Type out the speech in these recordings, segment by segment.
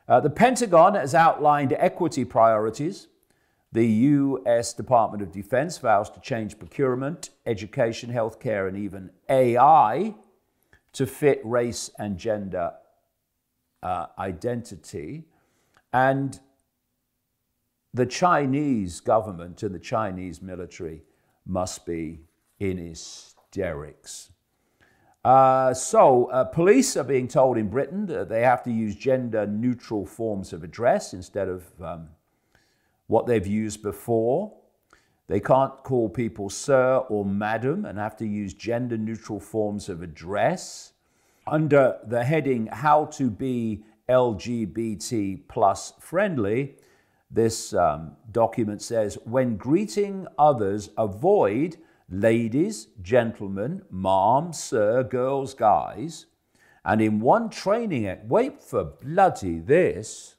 The Pentagon has outlined equity priorities. The U.S. Department of Defense vows to change procurement, education, healthcare, and even AI to fit race and gender identity. And the Chinese government and the Chinese military must be in hysterics. Police are being told in Britain that they have to use gender-neutral forms of address instead of what they've used before. They can't call people sir or madam and have to use gender-neutral forms of address. Under the heading, How to Be LGBT plus Friendly, this document says, when greeting others, avoid ladies, gentlemen, mom, sir, girls, guys. And in one training, wait for bloody this.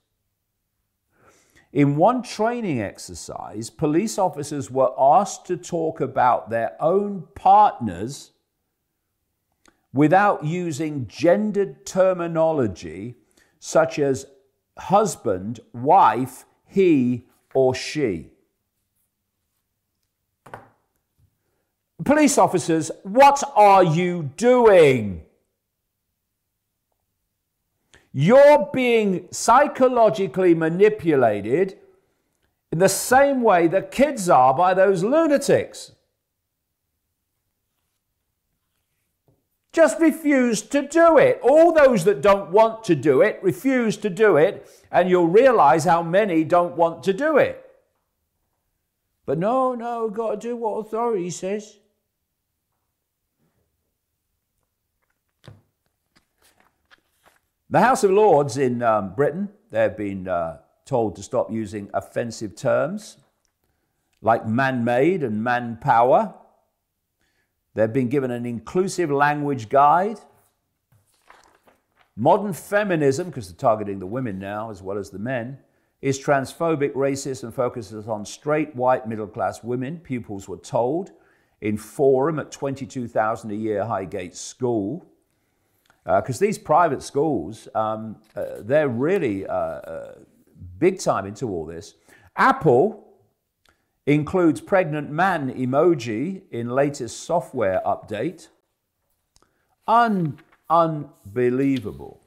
In one training exercise, police officers were asked to talk about their own partners without using gendered terminology such as husband, wife, he or she. Police officers, what are you doing? You're being psychologically manipulated in the same way that kids are by those lunatics. Just refuse to do it. All those that don't want to do it, refuse to do it, and you'll realize how many don't want to do it. But no, got to do what authority says. The House of Lords in Britain, they've been told to stop using offensive terms like man-made and manpower. They've been given an inclusive language guide. Modern feminism, because they're targeting the women now as well as the men, is transphobic, racist, and focuses on straight, white, middle-class women, pupils were told in Forum at $22,000 a year Highgate School. Because these private schools, they're really big time into all this. Apple includes pregnant man emoji in latest software update. Unbelievable.